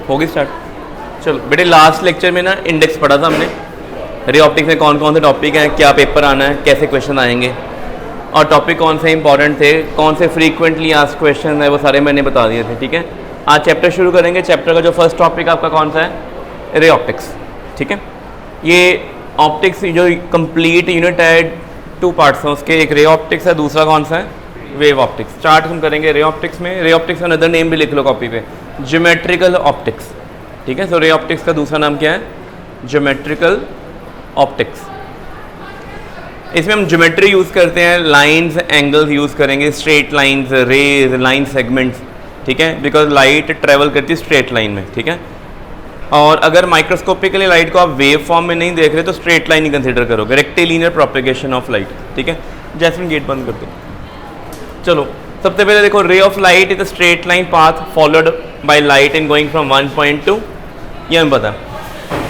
होगी स्टार्ट। चलो बेटे, लास्ट लेक्चर में ना इंडेक्स पढ़ा था हमने, रे ऑप्टिक्स में कौन कौन से टॉपिक हैं, क्या पेपर आना है, कैसे क्वेश्चन आएंगे, और टॉपिक कौन से इंपॉर्टेंट थे, कौन से फ्रीक्वेंटली आस्क्ड क्वेश्चन है, वो सारे मैंने बता दिए थे। ठीक है, आज चैप्टर शुरू करेंगे। चैप्टर का जो फर्स्ट टॉपिक आपका कौन सा है? Ray optics. ठीक है, ये ऑप्टिक्स जो कंप्लीट यूनिट है 2 पार्ट्स हैं उसके, एक रे ऑप्टिक्स है, दूसरा कौन सा है? Wave optics. स्टार्ट हम करेंगे रे ऑप्टिक्स में। रे ऑप्टिक्स का अनदर नेम भी लिख लो कॉपी पे, ज्योमेट्रिकल ऑप्टिक्स। ठीक है, सो रे ऑप्टिक्स का दूसरा नाम क्या है? Geometrical optics. इसमें हम ज्योमेट्री यूज़ करते हैं, लाइंस एंगल्स यूज़ करेंगे, straight lines, rays, line segments. ठीक है, बिकॉज लाइट ट्रेवल करती है स्ट्रेट लाइन में। ठीक है, और अगर माइक्रोस्कोपिकली लाइट को आप वेव फॉर्म में नहीं देख रहे तो स्ट्रेट लाइन ही कंसिडर करोगे, रेक्टिलिनियर प्रोपेगेशन ऑफ लाइट। ठीक है, जैस्मिन गेट बंद कर दो। चलो सबसे पहले देखो, ray of light is a straight line path followed by light in going from one point two, ये हमें पता।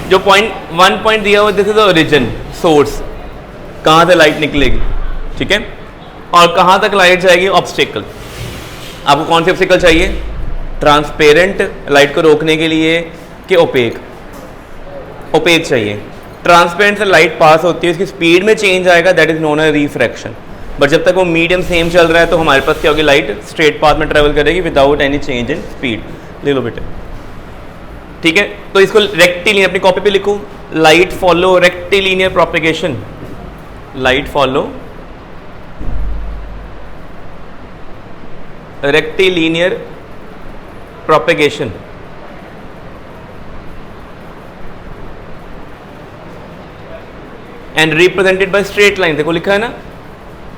जो वन पॉइंट दिया हुआ, this is the origin, source, कहाँ से लाइट निकलेगी। ठीक है, और कहाँ तक लाइट जाएगी? ऑब्स्टेकल। आपको कौन से ऑब्स्टेकल चाहिए? ट्रांसपेरेंट, लाइट को रोकने के लिए, कि ओपेक? ओपेक चाहिए। ट्रांसपेरेंट से लाइट पास होती है, उसकी स्पीड में चेंज आएगा, that is known as refraction. But जब तक वो मीडियम सेम चल रहा है तो हमारे पास क्या होगी? लाइट स्ट्रेट पाथ में ट्रेवल करेगी without any change in speed. ले लो बेटे। ठीक है, तो इसको रेक्टिलिनियर, अपनी कॉपी पे लिखो, light follow rectilinear propagation. Light follow rectilinear propagation. And represented by straight line. देखो लिखा है ना,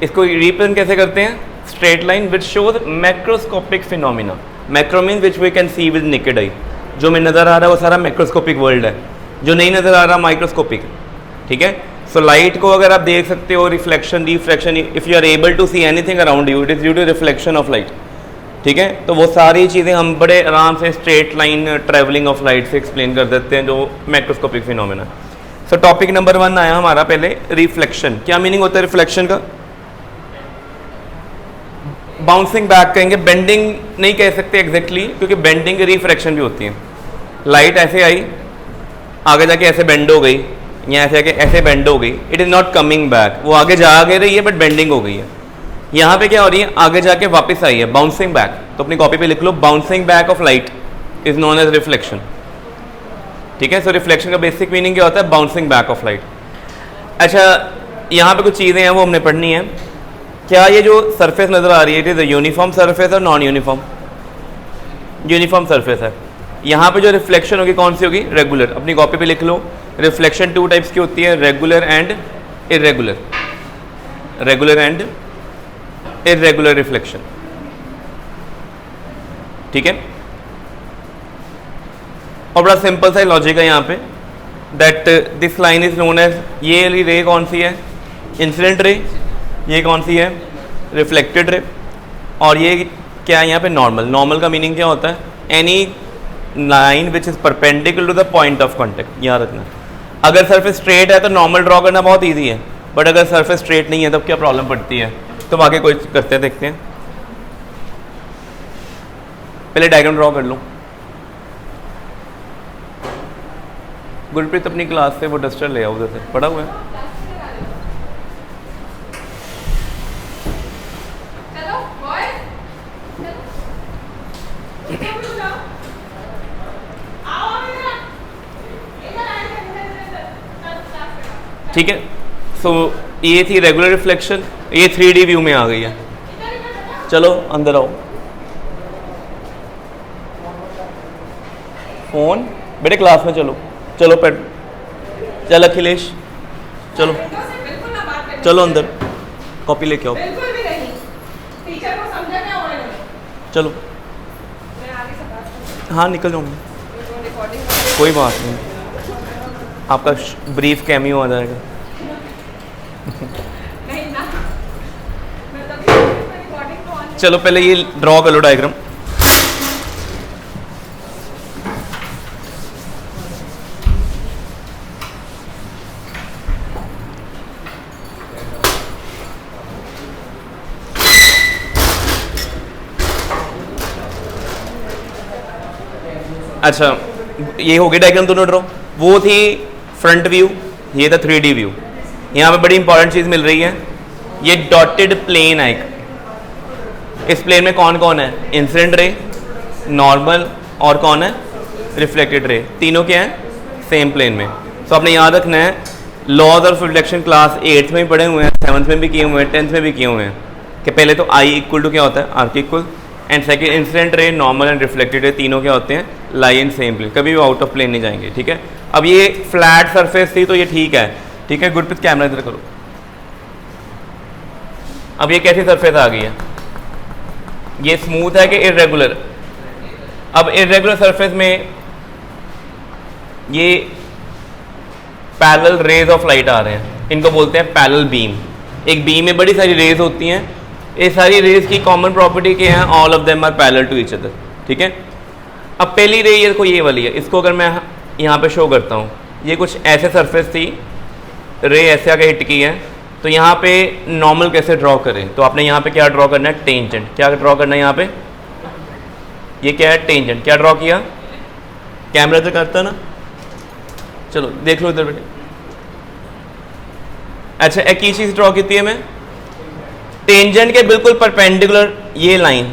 इसको रिप्रेजेंट कैसे करते हैं? Straight line which shows macroscopic phenomena. Macro means which we can see with naked eye. जो में नज़र आ रहा है वो सारा मैक्रोस्कोपिक वर्ल्ड है, जो नहीं नज़र आ रहा माइक्रोस्कोपिक। ठीक है, सो लाइट को अगर आप देख सकते हो, reflection, refraction, if you are able to see anything around you, it is due to reflection of light. ठीक है, तो वो सारी चीज़ें हम बड़े आराम से straight line travelling of light से एक्सप्लेन कर देते हैं, जो मैक्रोस्कोपिक फिनोमिना। सो टॉपिक नंबर 1 आया हमारा पहले, रिफ्लेक्शन। क्या मीनिंग होता है रिफ्लेक्शन का? बाउंसिंग बैक कहेंगे, बेंडिंग नहीं कह सकते एग्जैक्टली, क्योंकि बेंडिंग रिफ्रैक्शन भी होती है। लाइट ऐसे आई, आगे जाके ऐसे बेंड हो गई, या ऐसे आके ऐसे बेंड हो गई, it is not coming back. वो आगे जा आगे रही है बट बेंडिंग हो गई है। यहाँ पे क्या हो रही है? आगे जाके वापस आई है, बाउंसिंग बैक। तो अपनी कॉपी पे लिख लो, bouncing back of light is known as reflection. ठीक है, सो रिफ्लेक्शन का बेसिक मीनिंग क्या होता है? Bouncing back of light. अच्छा, यहाँ पे कुछ चीज़ें हैं वो हमने पढ़नी है। क्या ये जो सरफेस नज़र आ रही है, it is a uniform surface और नॉन यूनिफॉर्म? यूनिफॉर्म सरफेस है। यहाँ पे जो रिफ्लेक्शन होगी कौन सी होगी? रेगुलर। अपनी कॉपी पे लिख लो, रिफ्लेक्शन 2 टाइप्स की होती है, regular and irregular. Regular and irregular reflection. ठीक है, और बड़ा सिंपल सा लॉजिक है यहाँ पे, that this line is known as, ये रे कौन सी है? Incident ray. ये कौन सी है? Reflected ray. और ये क्या है यहाँ पे? नॉर्मल। नॉर्मल का मीनिंग क्या होता है? Any line which is perpendicular to the point of contact. याद रखना, अगर सरफेस स्ट्रेट है तो नॉर्मल ड्रॉ करना बहुत ईजी है, बट अगर सरफेस स्ट्रेट नहीं है तब क्या प्रॉब्लम पड़ती है? तो आगे कोई करते हैं, देखते हैं। पहले डायग्राम ड्रॉ कर लो। गुरप्रीत अपनी क्लास से वो डस्टर ले आओ, उधर से पड़ा हुआ है। ठीक है, सो ये थी रेगुलर रिफ्लेक्शन, ये 3D व्यू में आ गई है। चलो अंदर आओ। फोन बेटे क्लास में, चलो चलो पेट, चल अखिलेश, चलो चलो अंदर, कॉपी लेके आओ। चलो, हाँ निकल जाऊँगी, कोई बात नहीं, आपका ब्रीफ कैमियो आ जाएगा। चलो पहले ये ड्रॉ कर लो डायग्राम। अच्छा, ये हो गई डायग्राम दोनों ड्रॉ। वो थी फ्रंट व्यू, ये था 3D व्यू। यहाँ पे बड़ी इंपॉर्टेंट चीज़ मिल रही है, ये डॉटेड प्लेन है। इस प्लेन में कौन कौन है? इंसिडेंट रे, नॉर्मल और कौन है? Reflected ray. तीनों क्या है? सेम प्लेन में। तो आपने याद रखना है, laws of reflection class 8th में भी पढ़े हुए हैं, 7th में भी किए हुए हैं, 10th में भी किए हुए हैं कि पहले तो आई इक्वल टू क्या होता है? आर के equal, and second incident ray, normal and reflected ray, तीनों क्या होते हैं? लाई इन सेम प्लेन, कभी भी आउट ऑफ प्लेन नहीं जाएंगे। ठीक है, अब ये फ्लैट सरफेस थी तो ये ठीक है। ठीक है, गुरप्रीत कैमरा इधर करो। अब ये कैसी सरफेस आ गई है? ये स्मूथ है कि इरेगुलर? अब इरेगुलर सरफेस में ये पैरेलल रेज ऑफ लाइट आ रहे हैं, इनको बोलते हैं पैरेलल बीम। एक बीम में बड़ी सारी रेज होती हैं, ये सारी रेज की कॉमन प्रॉपर्टी क्या है? All of them are parallel to each other. ठीक है, अब पहली रे ये देखो ये वाली है, इसको अगर मैं यहाँ पे शो करता हूँ, ये कुछ ऐसे सरफेस थी, रे ऐसे आके हिट की है, तो यहाँ पे नॉर्मल कैसे ड्रॉ करें? तो आपने यहाँ पे क्या ड्रॉ करना है? टेंजेंट। क्या ड्रॉ करना है यहाँ पे? ये क्या है? टेंजेंट। क्या ड्रॉ किया? कैमरा तो करता ना, चलो देख लो इधर बेटे। अच्छा, एक ही चीज ड्रॉ की थी मैं, टेंजेंट के बिल्कुल परपेंडिकुलर ये लाइन,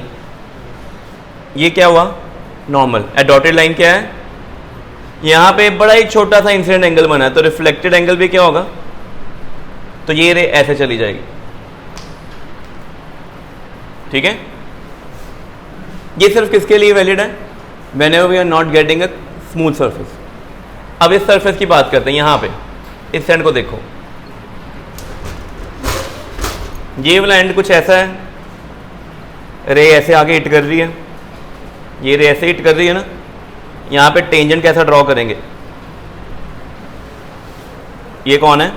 ये क्या हुआ? नॉर्मल। डॉटेड लाइन क्या है? यहाँ पे बड़ा ही छोटा सा इंसिडेंट एंगल बना है, तो रिफ्लेक्टेड एंगल भी क्या होगा? तो ये रे ऐसे चली जाएगी। ठीक है, ये सिर्फ किसके लिए वैलिड है? Whenever we are not getting a smooth surface. अब इस सरफेस की बात करते हैं, यहाँ पे इस एंड को देखो, ये वाला एंड कुछ ऐसा है, रे ऐसे आगे हिट कर रही है, ये रे ऐसे हिट कर रही है ना, यहाँ पे टेंजेंट कैसा ड्रॉ करेंगे? ये कौन है?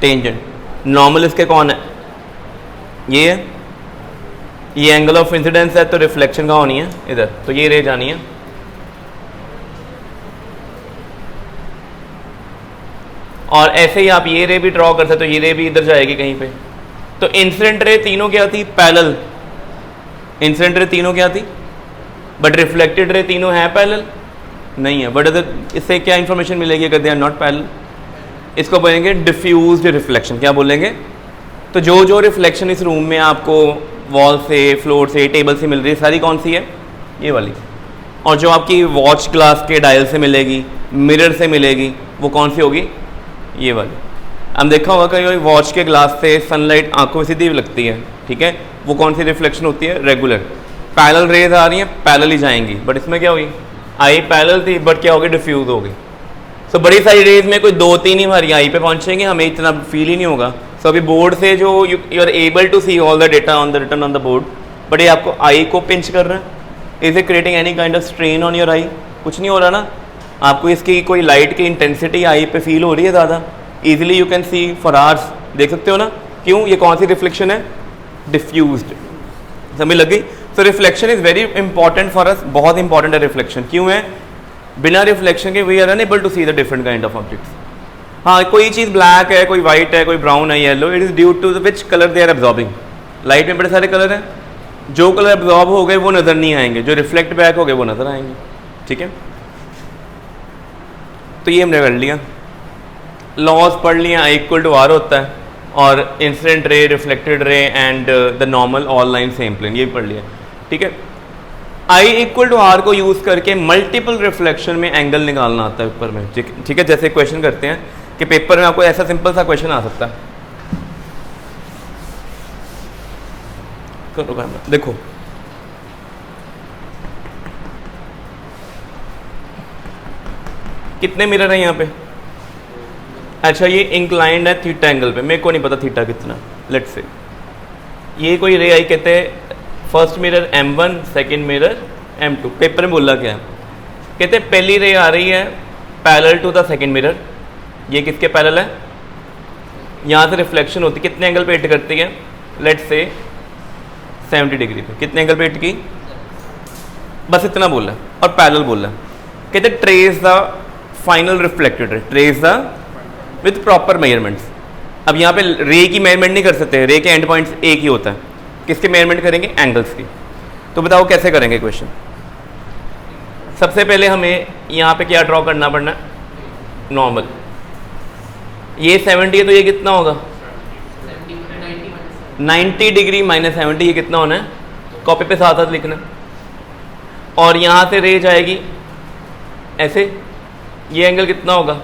टेंजेंट। नॉर्मल इसके कौन है? ये है। ये एंगल ऑफ इंसिडेंस है, तो रिफ्लेक्शन कहाँ होनी है? इधर। तो ये रे जानी है, और ऐसे ही आप ये रे भी ड्रॉ कर सकते हो, तो ये रे भी इधर जाएगी कहीं पे। तो इंसिडेंट रे तीनों क्या थी? पैरेलल। इंसिडेंट रे तीनों क्या थी? बट रिफ्लेक्टेड रे तीनों है पैरेलल? नहीं है। बट अगर इससे क्या इंफॉर्मेशन मिलेगी अगर दे आर नॉट पैरेलल? इसको बोलेंगे डिफ्यूज्ड रिफ्लेक्शन। क्या बोलेंगे? तो जो जो रिफ्लेक्शन इस रूम में आपको वॉल से, फ्लोर से, टेबल से मिल रही है, सारी कौन सी है? ये वाली। और जो आपकी वॉच ग्लास के डायल से मिलेगी, मिरर से मिलेगी, वो कौन सी होगी? ये वाली। हम देखा होगा कहीं वॉच के ग्लास से सनलाइट आंखों में सीधी लगती है। ठीक है, वो कौन सी रिफ्लेक्शन होती है? रेगुलर। पैरेलल रेज आ रही हैं, पैरेलल ही जाएंगी। बट इसमें क्या हुई? आई पैरेलल थी, बट क्या होगी? डिफ्यूज हो गई। सो बड़ी सारी रेज में कोई 2-3 ही हमारी आई पे पहुंचेंगे, हमें इतना फील ही नहीं होगा। सो अभी बोर्ड से जो you are able to see all the data on the written on the board, but ये आपको आई को पिंच कर रहा है। Is it creating any kind of strain on your eye? कुछ नहीं हो रहा ना। आपको इसकी कोई लाइट की इंटेंसिटी आई पे फील हो रही है ज़्यादा? Easily you can see for hours, देख सकते हो ना। क्यों? ये कौन सी रिफ्लेक्शन है? डिफ्यूज्ड। समझ लग गई? So reflection is very important for us, बहुत इंपॉर्टेंट है रिफ्लेक्शन। क्यों है? बिना रिफ्लेक्शन के we are unable to see the different kind of objects. हाँ, कोई चीज़ ब्लैक है, कोई वाइट है, कोई ब्राउन है, yellow, it is due to which colour they are absorbing. Light में बड़े सारे कलर हैं, जो कलर एब्जॉर्ब हो गए वो नज़र नहीं आएंगे, जो रिफ्लेक्ट बैक हो गए वो नज़र आएंगे। ठीक है, तो ये हमने कर लिया, लॉज पढ़ लिया। आई इक्वल टू आर होता है, और incident ray, reflected ray and the normal all line same plane, ये भी पढ़ लिया। ठीक है, आई इक्वल टू आर को यूज़ करके मल्टीपल रिफ्लेक्शन में एंगल निकालना आता है पेपर में। ठीक है, जैसे क्वेश्चन करते हैं कि पेपर में आपको ऐसा सिंपल सा क्वेश्चन आ सकता है। करो कैमरा, देखो कितने मिरर हैं यहाँ पे? अच्छा, ये इंक्लाइंड है थीटा एंगल पे, मेरे को नहीं पता थीटा कितना। लेट्स से ये कोई रे आई, कहते हैं first mirror M1, second mirror M2। Paper में बोला क्या है? कहते हैं पहली रे आ रही है parallel to the second mirror. ये किसके पैरेलल है? यहाँ से रिफ्लेक्शन होती, कितने एंगल पे हिट करती है? लेट्स से 70 डिग्री पे। कितने एंगल पे हिट की? बस इतना बोला और पैरेलल बोला। कहते हैं trace the final reflected ray, trace the with proper measurements. अब यहाँ पे रे की मेजरमेंट नहीं कर सकते, रे के एंड पॉइंट्स एक ही होता है। किसके मेजरमेंट करेंगे? एंगल्स की। तो बताओ कैसे करेंगे क्वेश्चन? सबसे पहले हमें यहाँ पे क्या ड्रॉ करना पड़ना है, नॉर्मल। ये 70 है तो ये कितना होगा 90 डिग्री माइनस 70, ये कितना होना है, कॉपी पे साथ साथ लिखना। और यहाँ से रे जाएगी ऐसे, ये एंगल कितना होगा,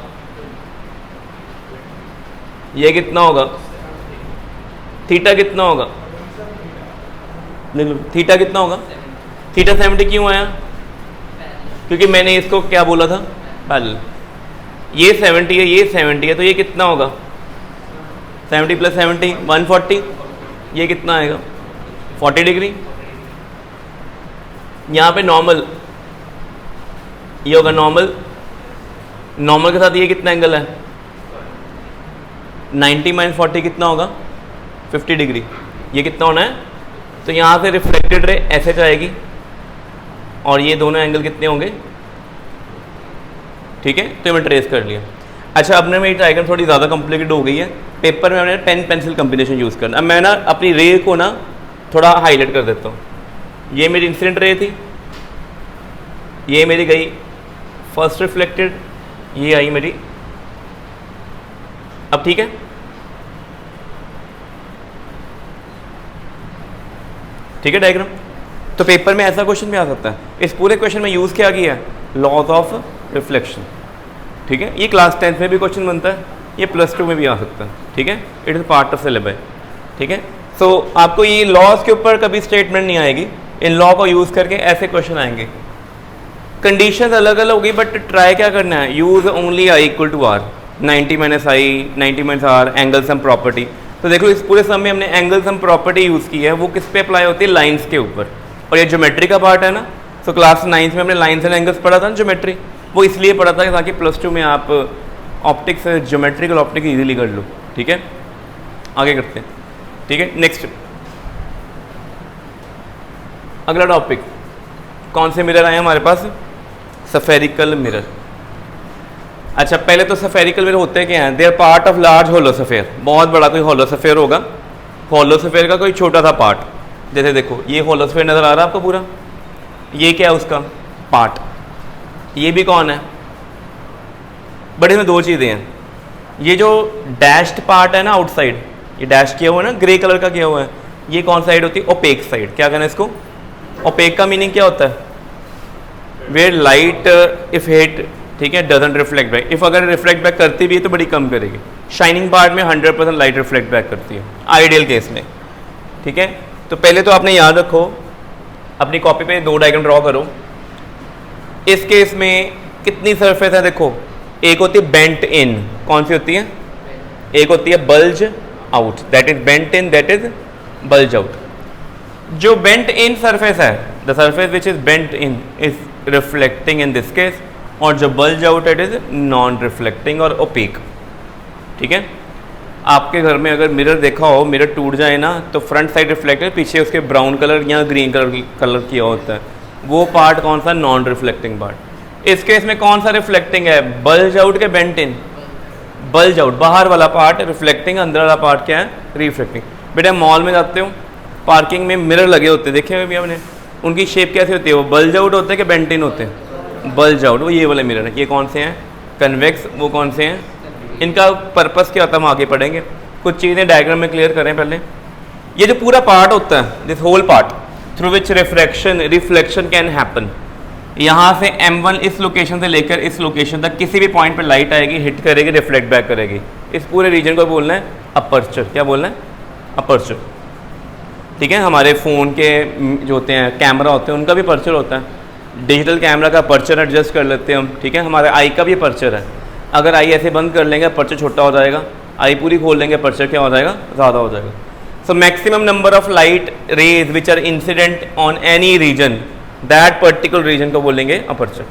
ये कितना होगा, थीटा कितना होगा, थीटा कितना होगा, थीटा 70 क्यों आया, क्योंकि मैंने इसको क्या बोला था पैरेलल। ये 70 है, ये 70 है, तो ये कितना होगा 70 प्लस 70 140, ये कितना आएगा 40 डिग्री। यहाँ पे नॉर्मल, ये होगा नॉर्मल, नॉर्मल के साथ ये कितना एंगल है 90 माइनस 40 कितना होगा 50 डिग्री, ये कितना होना है। तो यहाँ से रिफ्लेक्टेड रे ऐसे जाएगी और ये दोनों एंगल कितने होंगे, ठीक है। तो ये मैं ट्रेस कर लिया। अच्छा, अब ना मेरी डायग्राम थोड़ी ज़्यादा कॉम्प्लिकेटेड हो गई है, पेपर में मैंने पेन पेंसिल कॉम्बिनेशन यूज़ करना। अब मैं ना अपनी रे को ना थोड़ा हाईलाइट कर देता हूँ। ये मेरी इंसिडेंट रे थी, ये मेरी गई फर्स्ट रिफ्लेक्टेड, ये आई मेरी, अब ठीक है। ठीक है डायग्राम। तो पेपर में ऐसा क्वेश्चन भी आ सकता है। इस पूरे क्वेश्चन में यूज़ क्या किया है, लॉज ऑफ रिफ्लेक्शन, ठीक है। ये क्लास 10th में भी क्वेश्चन बनता है, ये +2 में भी आ सकता है, ठीक है। It is part of syllabus, ठीक है। सो आपको ये लॉज के ऊपर कभी स्टेटमेंट नहीं आएगी, इन लॉ को यूज़ करके ऐसे क्वेश्चन आएंगे। कंडीशंस अलग अलग होगी, बट ट्राई क्या करना है, use only I equal to R, 90 minus I, 90 minus R, angle sum property. तो देखो इस पूरे सम में हमने एंगल सम प्रॉपर्टी यूज़ की है, वो किस पे अप्लाई होती है, लाइंस के ऊपर। और ये ज्योमेट्री का पार्ट है ना, तो क्लास 9th में हमने लाइंस एंड एंगल्स पढ़ा था ना, ज्योमेट्री, वो इसलिए पढ़ा था ताकि +2 में आप ऑप्टिक्स ज्योमेट्रिकल ऑप्टिक्स इजीली कर लो, ठीक है। आगे करते हैं, ठीक है। नेक्स्ट अगला टॉपिक, कौन से मिरर आए हमारे पास, सफेरिकल मिरर। अच्छा, पहले तो सफेरिकल मिरर होते क्या हैं, they are part of large hollow sphere. बहुत बड़ा कोई होलोस्फेयर होगा, होलोस्फेयर का कोई छोटा सा पार्ट, जैसे देखो ये होलोस्फेयर नज़र आ रहा है आपको पूरा, ये क्या है उसका पार्ट, ये भी कौन है, बट इसमें दो चीज़ें हैं। ये जो डैश्ड पार्ट है ना आउटसाइड, ये डैश किया हुआ है ना, ग्रे कलर का किया हुआ है, ये कौन साइड होती है, ओपेक साइड। क्या कहना है इसको, ओपेक का मीनिंग क्या होता है, वेयर लाइट इफ हिट, ठीक है, डजंट रिफ्लेक्ट बैक। इफ अगर रिफ्लेक्ट बैक करती भी है तो बड़ी कम करेगी। शाइनिंग पार्ट में 100% लाइट रिफ्लेक्ट बैक करती है आइडियल केस में, ठीक है। तो पहले तो आपने याद रखो, अपनी कॉपी पे दो डायग्राम ड्रॉ करो। इस केस में कितनी सरफेस है, देखो एक होती है बेंट इन, कौन सी होती है, एक होती है bulge out, that is bent in, that is bulge out. जो बेंट इन सरफेस है, the surface which is bent in is reflecting in this case, और जो bulge out it is non reflecting और ओपेक, ठीक है। आपके घर में अगर मिरर देखा हो, मिरर टूट जाए ना तो फ्रंट साइड रिफ्लेक्ट है, पीछे उसके ब्राउन कलर या ग्रीन कलर किया होता है, वो पार्ट कौन सा, नॉन रिफ्लेक्टिंग पार्ट। इस केस में कौन सा रिफ्लेक्टिंग है, बल्ज आउट के बेंट इन, बल्ज आउट बाहर वाला पार्ट रिफ्लेक्टिंग, अंदर वाला पार्ट क्या है, रिफ्लेक्टिंग। बेटा मॉल में जाते हो, पार्किंग में मिरर लगे होते हैं, देखे हुए भी हमने, उनकी शेप कैसी होती है, वो बल्ज आउट होते हैं कि बेंट इन होते हैं, बल्ज आउट। वो ये वाले मिरर है, ये कौन से हैं, कन्वेक्स, वो कौन से हैं, इनका पर्पस क्या होता है हम आगे पढ़ेंगे। कुछ चीज़ें डायग्राम में क्लियर करें पहले। ये जो पूरा पार्ट होता है, this whole part through which reflection can happen, यहाँ से M1 इस लोकेशन से लेकर इस लोकेशन तक किसी भी पॉइंट पर लाइट आएगी, हिट करेगी, रिफ्लेक्ट बैक करेगी। इस पूरे रीजन को बोलना है अपर्चर। क्या बोलना है, अपर्चर, ठीक है। हमारे फ़ोन के जो होते हैं कैमरा होते हैं, उनका भी पर्चर होता है। डिजिटल कैमरा का पर्चर एडजस्ट कर लेते हैं हम, ठीक है। हमारे आई का भी पर्चर है, अगर आई ऐसे बंद कर लेंगे पर्चर छोटा हो जाएगा, आई पूरी खोल लेंगे पर्चर क्या हो जाएगा, ज़्यादा हो जाएगा। So maximum number of light rays which are incident on any region, that particular region को बोलेंगे अपर्चर।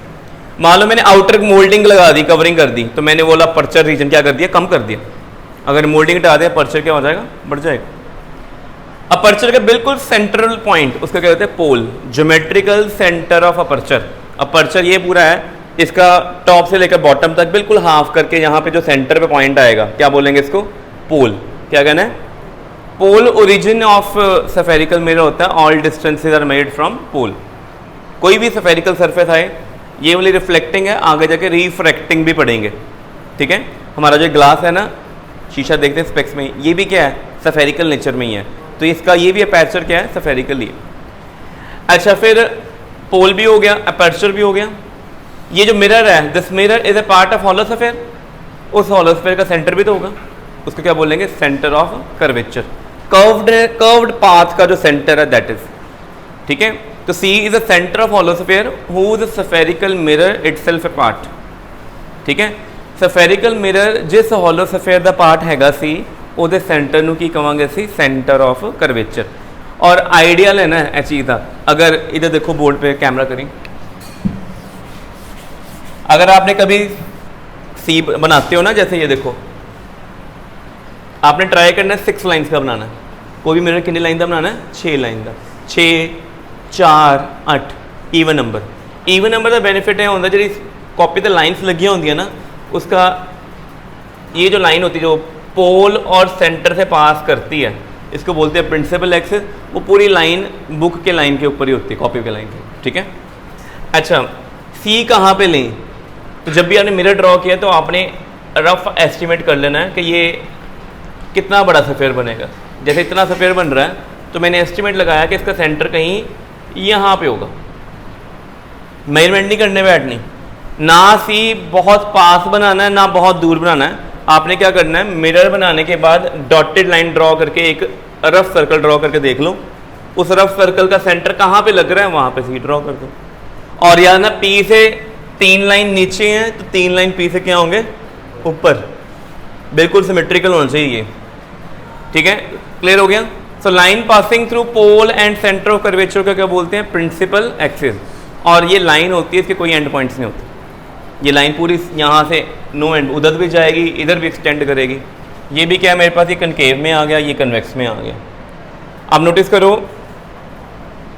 मान लो मैंने आउटर मोल्डिंग लगा दी, कवरिंग कर दी, तो मैंने बोला पर्चर रीजन क्या कर दिया, कम कर दिया। अगर मोल्डिंग हटा दिया पर्चर क्या हो जाएगा, बढ़ जाएगा। अपर्चर का बिल्कुल सेंट्रल पॉइंट उसका क्या कहते हैं, pole, geometrical centre of aperture. Aperture ये पूरा है, इसका टॉप से लेकर बॉटम तक बिल्कुल हाफ करके यहाँ पे जो सेंटर पे पॉइंट आएगा क्या बोलेंगे इसको, पोल। क्या कहना है, pole origin of spherical mirror होता है, all distances are made from pole. कोई भी सफेरिकल सरफेस आए ये वाली रिफ्लेक्टिंग है, आगे जाके रिफ्रैक्टिंग भी पढ़ेंगे, ठीक है। हमारा जो ग्लास है ना, शीशा देखते हैं स्पेक्स में, ये भी क्या है, सफेरिकल नेचर में ही है, तो इसका ये भी अपर्चर क्या है, सफेरिकल ही है। अच्छा, फिर पोल भी हो गया, अपर्चर भी हो गया। ये जो मिरर है, this mirror is a part of hollow sphere, उस हॉलो स्फीयर का सेंटर भी तो होगा, उसको क्या बोलेंगे, centre of curvature. Curved path का जो सेंटर है दैट इज, ठीक है। तो C is a centre of hollow sphere whose spherical mirror itself a part, ठीक है। स्फेरिकल मिरर जिस हॉलो स्फीयर दा पार्ट हैगा सी, ਉਹਦੇ सेंटर ਨੂੰ ਕੀ ਕਵਾਂਗੇ ਅਸੀਂ, सेंटर ऑफ कर्वेचर। और आइडिया लेना है चीज़ का, अगर इधर देखो बोर्ड पे कैमरा करें, अगर आपने कभी सी बनाते हो ना, जैसे ये देखो, आपने ट्राई करना है 6 लाइन्स का बनाना है, कोई भी मिरर कितनी लाइन का बनाना है, 6 लाइन का, 6 4 8 ईवन नंबर। ईवन नंबर का बेनिफिट है होंगे, जी कॉपी पर लाइन्स लगी होंगी ना, उसका ये जो लाइन होती है जो पोल और सेंटर से पास करती है, इसको बोलते हैं प्रिंसिपल एक्सिस, वो पूरी लाइन बुक के लाइन के ऊपर ही होती है, कॉपी के लाइन के, ठीक है। अच्छा, सी कहाँ पे लें, तो जब भी आपने मिरर ड्रॉ किया तो आपने रफ एस्टिमेट कर लेना है कि ये कितना बड़ा सफ़ेयर बनेगा। जैसे इतना सफ़ेयर बन रहा है, तो मैंने एस्टिमेट लगाया कि इसका सेंटर कहीं यहाँ पे होगा। मेजरमेंट नहीं करने बैठनी, ना सी बहुत पास बनाना है ना बहुत दूर बनाना है। आपने क्या करना है, मिरर बनाने के बाद डॉटेड लाइन ड्रॉ करके एक रफ सर्कल ड्रॉ करके देख लो, उस रफ सर्कल का सेंटर कहाँ पे लग रहा है, वहाँ पे सी ड्रॉ कर दो। और याद ना, पी से 3 लाइन नीचे हैं तो 3 लाइन पी से क्या होंगे, ऊपर, बिल्कुल सिमेट्रिकल होना चाहिए, ठीक है। क्लियर हो गया। So line passing through pole and centre of curvature का क्या बोलते हैं, प्रिंसिपल एक्सिस। और ये लाइन होती है, इसके कोई एंड पॉइंट्स नहीं होते, ये लाइन पूरी यहाँ से नो एंड, उधर भी जाएगी, इधर भी एक्सटेंड करेगी। ये भी क्या है मेरे पास, ये कनकेव में आ गया, ये कन्वेक्स में आ गया। अब नोटिस करो,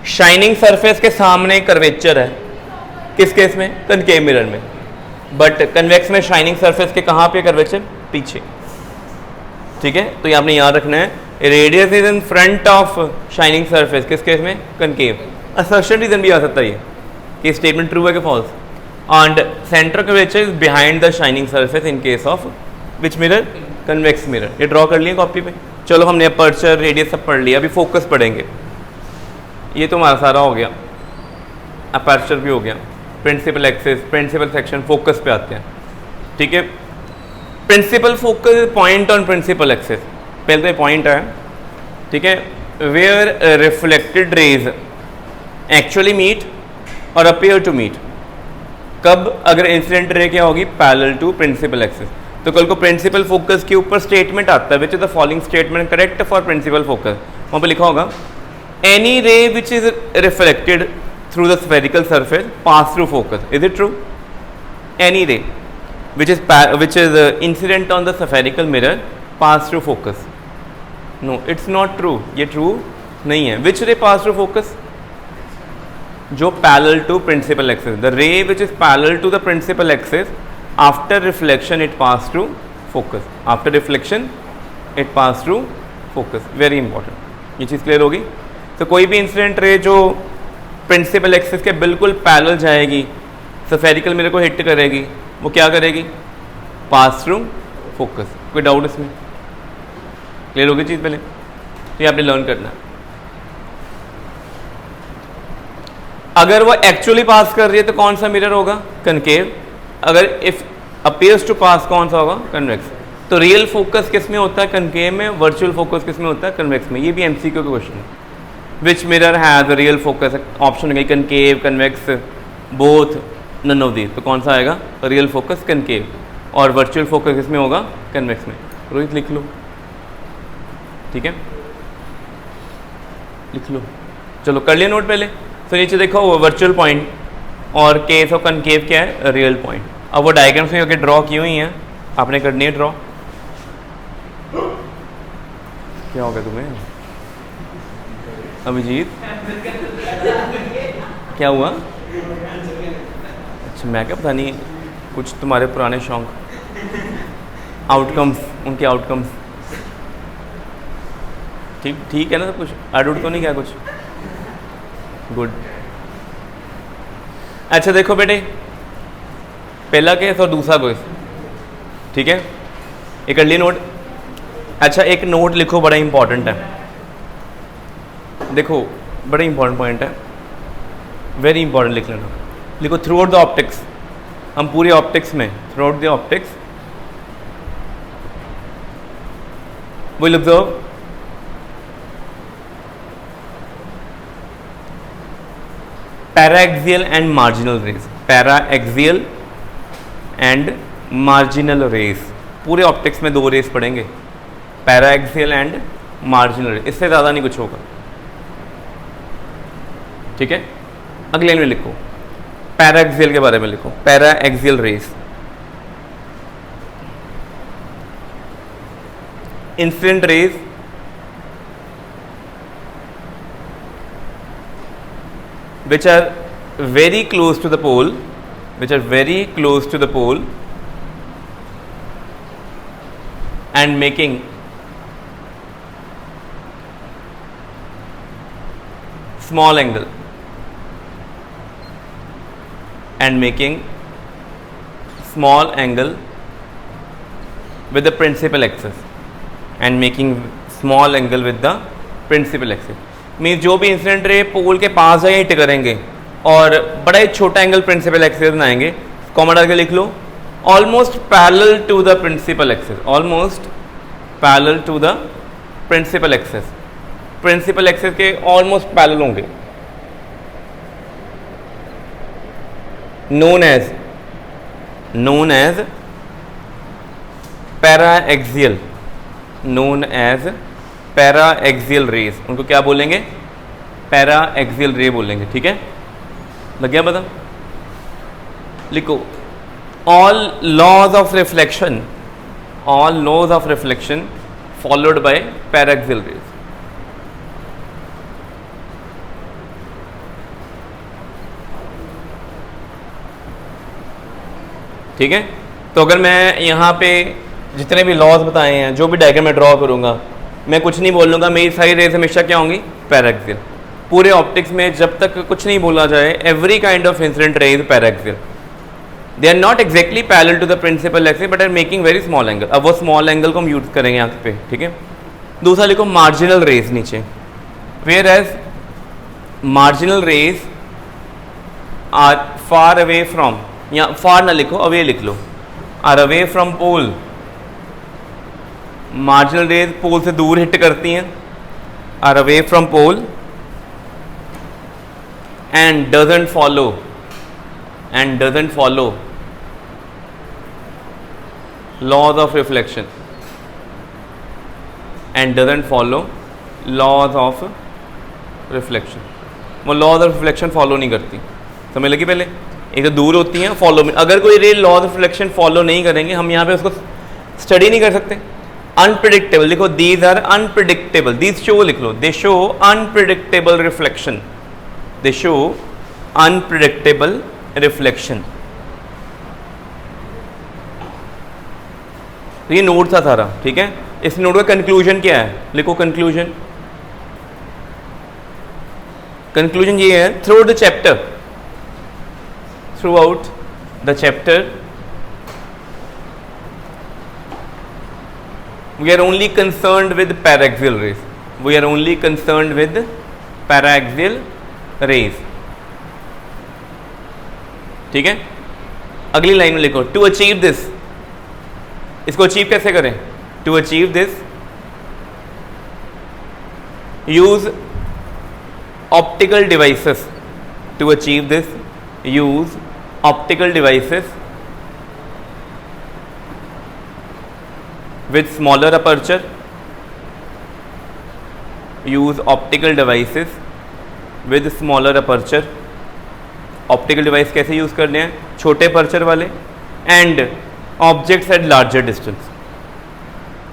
शाइनिंग सरफेस के सामने कर्वेचर है, किस केस में, कनकेव मिरर में, बट कन्वेक्स में शाइनिंग सरफेस के कहाँ पे कर्वेचर, पीछे, ठीक है। तो ये आपने याद रखना है, radius is in front of shining surface, किस केस में, कनकेव। असर्शन रीजन भी आ सकता है ये स्टेटमेंट ट्रू है कि false. And centre curvature is behind the shining surface in case of which mirror, convex mirror. ये ड्रॉ कर लिया कॉपी पे। चलो हमने अपर्चर रेडियस सब पढ़ लिया, अभी फोकस पढ़ेंगे। ये तो हमारा सारा हो गया, अपर्चर भी हो गया, principal axis, principal section, focus पे आते हैं, ठीक है। Principal focus point on principal axis, पहले तो पॉइंट है, ठीक है, where reflected rays actually meet और अपेयर टू मीट। कब, अगर इंसिडेंट रे क्या होगी, पैरेलल टू प्रिंसिपल एक्सिस। तो कल को प्रिंसिपल फोकस के ऊपर स्टेटमेंट आता है, which is the following statement correct for principal focus. वहाँ पे लिखा होगा, any ray which is reflected through the spherical surface pass through focus, is it true. Any ray which is incident on the spherical mirror pass through focus, no it's not true, ये true नहीं है। which ray pass through focus, जो parallel to principal axis, the ray which is parallel to the principal axis after reflection it pass through focus, after reflection it pass through focus, very important। ये चीज़ clear होगी। तो कोई भी incident ray जो principal axis के बिल्कुल parallel जाएगी, spherical mirror को हिट करेगी, वो क्या करेगी, पास थ्रू फोकस। कोई डाउट इसमें, क्लियर होगी चीज़ पहले, तो ये आपने लर्न करना है। अगर वो एक्चुअली पास कर रही है तो कौन सा मिरर होगा, कनकेव। अगर इफ अपीयर्स टू पास कौन सा होगा, कन्वेक्स। तो रियल फोकस किस में होता है, कनकेव में। वर्चुअल फोकस किस में होता है, कन्वेक्स में। ये भी एमसीक्यू का क्वेश्चन है। Which mirror has real focus, option है concave, convex, both, none of these. तो कौन सा आएगा, रियल फोकस कनकेव। और वर्चुअल फोकस किसमें होगा, कन्वेक्स में। रोहित लिख लो, ठीक है, लिख लो। चलो कर लिया नोट पहले। तो नीचे देखो वर्चुअल पॉइंट और केस ऑफ कनकेव क्या है, रियल पॉइंट। अब वो डायग्राम्स में होकर ड्रॉ की हुई हैं, आपने करनी है ड्रॉ। क्या हो गया तुम्हें अभिजीत, क्या हुआ? अच्छा, मैं क्या पता नहीं, कुछ तुम्हारे पुराने शौक, आउटकम्स, उनके आउटकम्स ठीक है ना सब कुछ? एडुट तो नहीं क्या कुछ? गुड। अच्छा देखो बेटे, पहला केस और दूसरा केस, ठीक है, एक कर ली नोट। अच्छा एक नोट लिखो, बड़ा इंपॉर्टेंट है, देखो बड़ा इंपॉर्टेंट पॉइंट है, वेरी इंपॉर्टेंट लिख लेना। लिखो थ्रू आउट द ऑप्टिक्स, हम पूरे ऑप्टिक्स में throughout the optics will observe paraxial and marginal rays, paraxial and marginal rays, पूरे ऑप्टिक्स में 2 रेज पढ़ेंगे, पैराएक्सियल एंड मार्जिनल रेज, इससे ज़्यादा नहीं कुछ होगा, ठीक है। अगले लाइन में लिखो पैराएक्सियल के बारे में लिखो, paraxial rays, incident rays which are very close to the pole, which are very close to the pole and making small angle and making small angle with the principal axis and making small angle with the principal axis। Mean जो भी incident ray पोल के पास जाए hit करेंगे और बड़ा ही छोटा angle principal axis बनाएंगे, कॉमन डाल के लिख लो almost parallel to the principal axis, almost parallel to the principal axis, principal axis के ऑलमोस्ट पैरेलल होंगे, known as paraxial, known as paraxial rays, उनको क्या बोलेंगे, पैराएक्सियल रे बोलेंगे, ठीक है, लग गया पता। लिखो all laws of reflection, all laws of reflection followed by paraxial rays, ठीक है। तो अगर मैं यहाँ पे जितने भी लॉज बताए हैं, जो भी डायग्राम में ड्रॉ करूँगा, मैं कुछ नहीं बोलूँगा, मेरी सारी रेज हमेशा क्या होंगी, पैराएक्सियल। पूरे ऑप्टिक्स में जब तक कुछ नहीं बोला जाए, every kind of incident ray is paraxial, they are not exactly parallel to the principal axis but are making very small angle. अब वो स्मॉल एंगल को हम यूज करेंगे यहाँ पे, ठीक है। दूसरा लिखो मार्जिनल रेज नीचे, whereas marginal rays are far away from, या फार ना लिखो, अवे लिख लो, are away from pole, marginal rays pole से दूर हिट करती हैं, are away from pole and doesn't follow laws of reflection, and doesn't follow laws of reflection, वो लॉज ऑफ रिफ्लेक्शन फॉलो नहीं करती, समझ लगी। पहले एक तो दूर होती हैं, फॉलो में, अगर कोई रे लॉज ऑफ रिफ्लेक्शन फॉलो नहीं करेंगे, हम यहाँ पे उसको स्टडी नहीं कर सकते। अनप्रिडिक्टेबल लिखो, these are unpredictable, these show लिख लो, they show unpredictable reflection, they show unpredictable reflection. तो ये नोट था सारा, ठीक है। इस नोट का कंक्लूजन क्या है, लिखो कंक्लूजन, कंक्लूजन ये है, through the chapter, through out the chapter we are only concerned with paraxial rays, we are only concerned with paraxial rays, ठीक है। अगली लाइन में लिखो टू अचीव दिस, इसको अचीव कैसे करें, to achieve this use optical devices, to achieve this use optical devices with smaller aperture, use optical devices with smaller aperture, optical device कैसे use करने हैं, छोटे अपर्चर वाले, and objects at larger distance,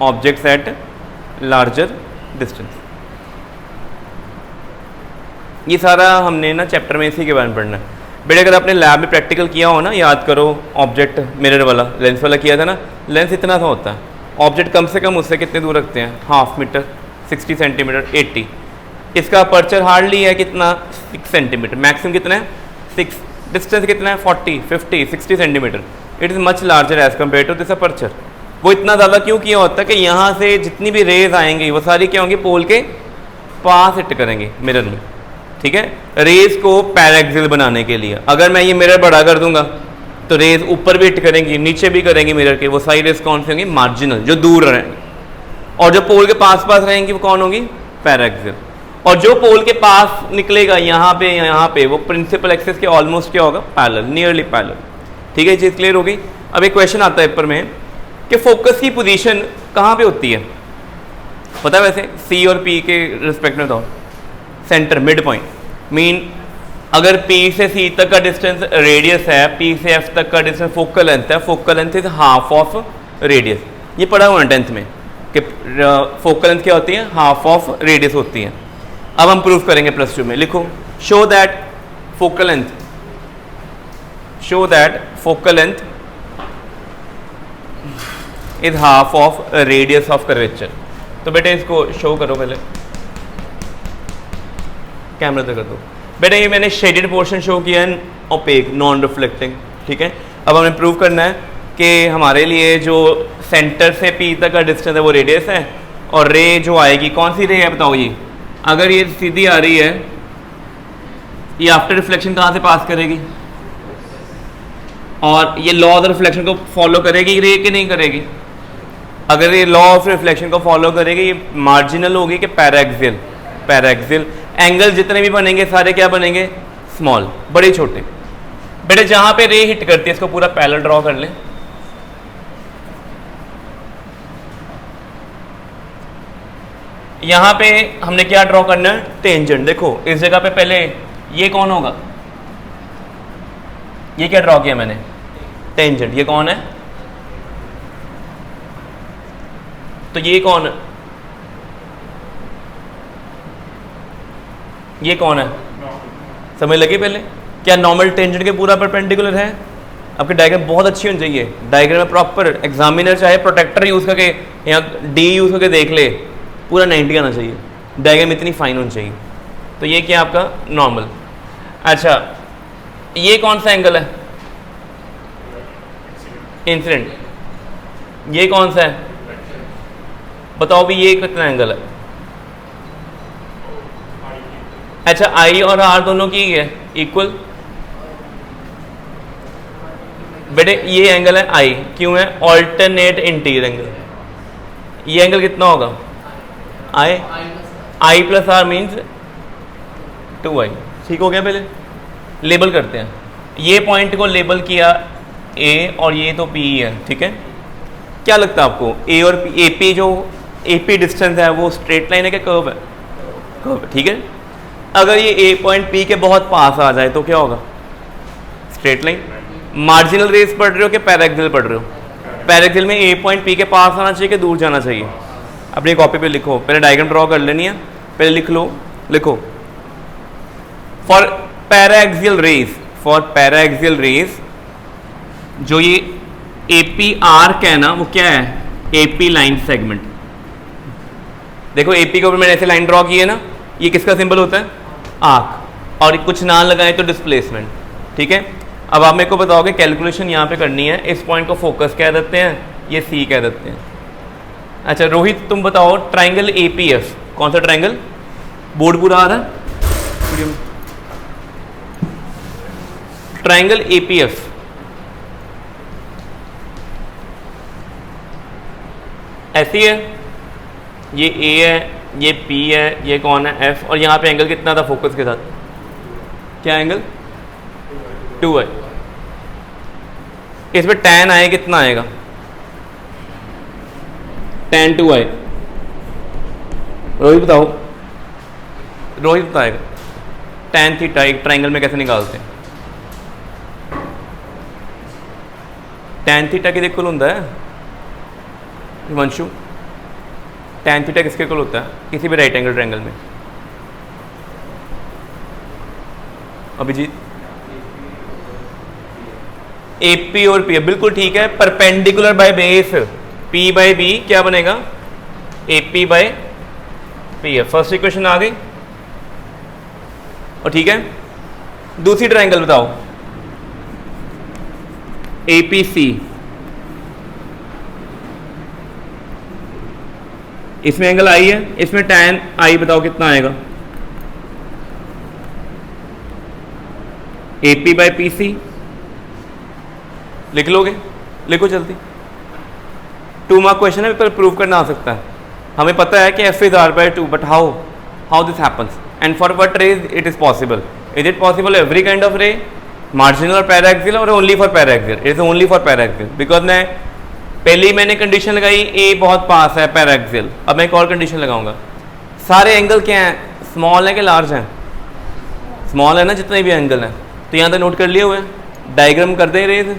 objects at larger distance। ये सारा हमने ना chapter में इसी के बारे में पढ़ना है बेटे। अगर आपने लैब में प्रैक्टिकल किया हो ना, याद करो, ऑब्जेक्ट मिरर वाला, लेंस वाला किया था ना, लेंस इतना सा होता है, ऑब्जेक्ट कम से कम उससे कितने दूर रखते हैं, हाफ मीटर, 60 सेंटीमीटर, 80, इसका अपर्चर हार्डली है कितना, 6 सेंटीमीटर, मैक्सिमम कितना है 6, डिस्टेंस कितना है 40, 50, 60 centimetre, it is much larger as compare to this aperture. वो इतना ज़्यादा क्यों किया होता है कि यहाँ से जितनी भी रेज आएंगी वो सारी क्या होंगी, पोल के पास हिट करेंगे मिरर में, ठीक है, रेज को पैराक्सिल बनाने के लिए। अगर मैं ये मिरर बड़ा कर दूंगा तो रेज ऊपर भी हिट करेंगी, नीचे भी करेंगी मिरर के, वो सारी रेज कौन सी होंगी, मार्जिनल, जो दूर रहेंगी, और जो पोल के पास पास रहेंगी वो कौन होगी, पैराक्सिल। और जो पोल के पास निकलेगा यहाँ पे वो प्रिंसिपल एक्सिस के ऑलमोस्ट क्या होगा, पैरेलल, नियरली पैरेलल। ठीक है, ये चीज़ क्लियर हो गई। अब एक क्वेश्चन आता है पेपर में कि फोकस की पोजीशन कहाँ पे होती है, पता है वैसे सी और पी के रिस्पेक्ट में, तो सेंटर, मिड पॉइंट, मीन अगर पी से सी तक का डिस्टेंस रेडियस है, पी से एफ तक का डिस्टेंस फोकल लेंथ है, focal length is half of radius. ये पढ़ा हुआ है 10th में कि फोकल लेंथ क्या होती है, हाफ ऑफ रेडियस होती है। अब हम प्रूफ करेंगे +2 में, लिखो show that focal length is half of radius of curvature. तो बेटे इसको शो करो, पहले कैमरा तक कर दो। बेटा ये मैंने शेडेड पोर्शन शो किया है, ओपेक, नॉन रिफ्लेक्टिंग, ठीक है। अब हमें प्रूव करना है कि हमारे लिए जो सेंटर से पी तक का डिस्टेंस है वो रेडियस है, और रे जो आएगी कौन सी रे है बताओ, ये अगर ये सीधी आ रही है, ये आफ्टर रिफ्लेक्शन कहाँ से पास करेगी, और ये लॉ ऑफ रिफ्लेक्शन को फॉलो करेगी रे कि नहीं करेगी। अगर ये लॉ ऑफ रिफ्लेक्शन को फॉलो करेगी, ये मार्जिनल होगी कि पैराक्सियल, पैराक्सियल। एंगल जितने भी बनेंगे सारे क्या बनेंगे, स्मॉल, बड़े छोटे। बेटे जहां पे रे हिट करती है इसको पूरा पैरेलल ड्रॉ कर लें। यहां पे हमने क्या ड्रॉ करना है, टेंजेंट। देखो इस जगह पे पहले ये कौन होगा, ये क्या ड्रॉ किया मैंने, टेंजेंट। ये कौन है, तो ये कौन है, ये कौन है, समझ लगी पहले। क्या नॉर्मल टेंजेंट के पूरा परपेंडिकुलर है। आपकी डायग्राम बहुत अच्छी होनी चाहिए, डायग्राम में प्रॉपर, एग्जामिनर चाहे प्रोटेक्टर यूज़ करके या डी यूज़ करके देख ले, पूरा 90 आना चाहिए, डायग्राम इतनी फाइन होनी चाहिए। तो ये क्या आपका नॉर्मल। अच्छा ये कौन सा एंगल है, इंसिडेंट। ये कौन सा है बताओ भी, ये कितना एंगल है। अच्छा आई और आर दोनों की है इक्वल। बेटे ये एंगल है आई, क्यों है, ऑल्टरनेट इंटीरियर एंगल। ये एंगल कितना होगा, आई प्लस आर मीन्स 2i। ठीक हो गया, पहले लेबल करते हैं। ये पॉइंट को लेबल किया ए और ये तो पी है, ठीक है। क्या लगता है आपको ए और पी, एपी जो एपी डिस्टेंस है वो स्ट्रेट लाइन है क्या कर्व है, कर्व, ठीक है। अगर ये ए पॉइंट पी के बहुत पास आ जाए तो क्या होगा, स्ट्रेट लाइन। मार्जिनल रेस पढ़ रहे हो कि पैराक्सिल पढ़ रहे हो, पैराक्सिल में ए पॉइंट पी के पास आना चाहिए कि दूर जाना चाहिए। अपनी कॉपी पे लिखो, पहले डायग्राम ड्रॉ कर लेनी है, पहले लिख लो, लिखो for paraxial race, for paraxial race जो ये एपी आर्क है ना वो क्या है, एपी लाइन सेगमेंट। देखो एपी के ऊपर मैंने ऐसे लाइन ड्रॉ की है ना, ये किसका सिंबल होता है, आर्क, और कुछ ना लगाए तो डिस्प्लेसमेंट, ठीक है। अब आप मेरे को बताओगे कैलकुलेशन यहाँ पे करनी है, इस पॉइंट को फोकस कह देते हैं, ये सी कह देते हैं। अच्छा रोहित तुम बताओ ट्राइंगल एपीएफ, कौन सा ट्राइंगल, बोर्ड पूरा आ रहा है, ट्राइंगल एपीएफ ऐसी है, ये ए है, ये पी है, ये कौन है एफ, और यहाँ पे एंगल कितना था फोकस के साथ, क्या एंगल 2 है। इसमें tan आए कितना आएगा, tan 2 आए, रोहित बताओ, रोहित बताएगा tan थीटा एक ट्राइंगल में कैसे निकालते हैं। tan थीटा किसके इक्वल होता है हिमांशु, tan थीटा किसके इक्वल होता है किसी भी राइट एंगल ट्रायंगल में, अभिजीत। AP और P, बिल्कुल ठीक है, perpendicular by base, P by B क्या बनेगा, AP बाय P है। फर्स्ट इक्वेशन आ गई, और ठीक है। दूसरी ट्रायंगल बताओ, APC, इसमें एंगल आई है, इसमें tan आई बताओ कितना आएगा? AP बाई PC लिख लोगे? लिखो जल्दी। 2 मार्क क्वेश्चन है, पर प्रूव करना आ सकता है। हमें पता है कि F is R by 2, but how this happens and for what ray it is possible? Is it possible every kind of ray, marginal और पैराक्सियल, और only for paraxial? It is only for paraxial, because मैं पहले मैंने condition लगाई A बहुत पास है paraxial. अब मैं एक और कंडीशन लगाऊंगा, सारे एंगल क्या हैं, स्मॉल है कि लार्ज हैं? स्मॉल है ना जितने भी एंगल हैं। तो यहाँ तक नोट कर लिए हुए हैं, डायग्राम कर दे रहे थे,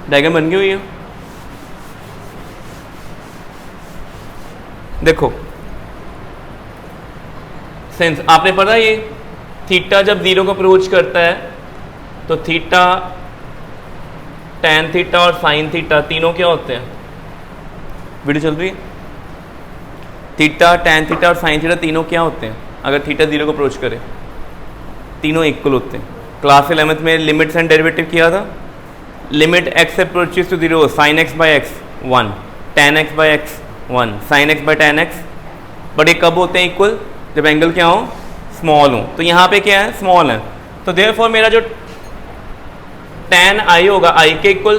डायग्राम बन गई हुई है। देखो सेंस आपने पढ़ा, ये थीटा जब 0 को अप्रोच करता है तो थीटा, टैन थीटा और साइन थीटा तीनों क्या होते हैं? वीडियो चल रही है? थीटा, टैन थीटा और साइन थीटा तीनों क्या होते हैं अगर थीटा 0 को अप्रोच करे? तीनों इक्वल होते हैं। क्लास 11th में लिमिट्स एंड डेरिवेटिव किया था। Limit x approaches to 0, sine x by x 1, tan x by x 1, sine x by tan x। But ये कब होते हैं इक्वल? जब एंगल क्या हो, स्मॉल हो। तो यहाँ पे क्या है, स्मॉल है। तो देयरफॉर मेरा जो टैन आई होगा आई के इक्वल,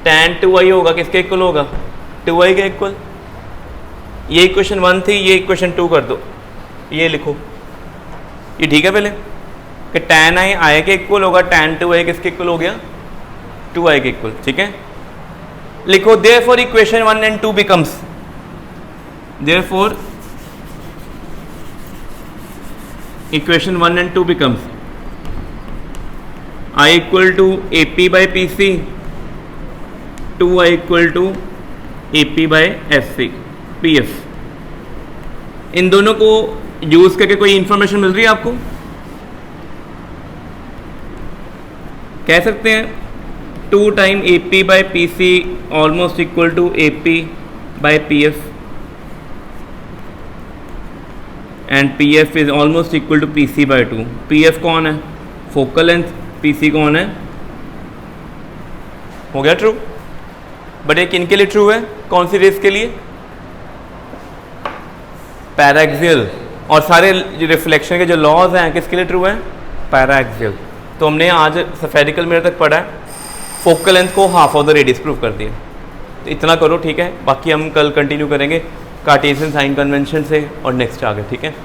टैन 2i होगा किसके इक्वल होगा? 2i के इक्वल। ये इक्वेशन 1 थी, ये इक्वेशन 2 कर दो, ये लिखो, ये ठीक है पहले कि टैन आई के इक्वल होगा, टैन 2i किसके इक्वल हो गया? 2i के इक्वल, ठीक है। लिखो therefore equation 1 and 2 becomes, therefore equation 1 and 2 becomes I equal to AP by PC, 2i equal to AP by SC PF। इन दोनों को यूज करके कोई इंफॉर्मेशन मिल रही है आपको? कह सकते हैं 2 time AP by PC almost equal to AP by PF and PF is almost equal to PC by 2। PF कौन है? Focal length. PC कौन है? हो गया ट्रू। बट ये किन के लिए ट्रू है? कौन सी रेस के लिए? पैराक्सियल। और सारे रिफ्लेक्शन के जो लॉज हैं किसके लिए ट्रू हैं? पैराक्सियल। तो हमने आज स्फेरिकल मिरर तक पढ़ा है, फोकल लेंथ को half of the radius prove कर दिया। तो इतना करो, ठीक है। बाकी हम कल कंटिन्यू करेंगे कार्टेशियन साइन कन्वेंशन से और नेक्स्ट आगे, ठीक है।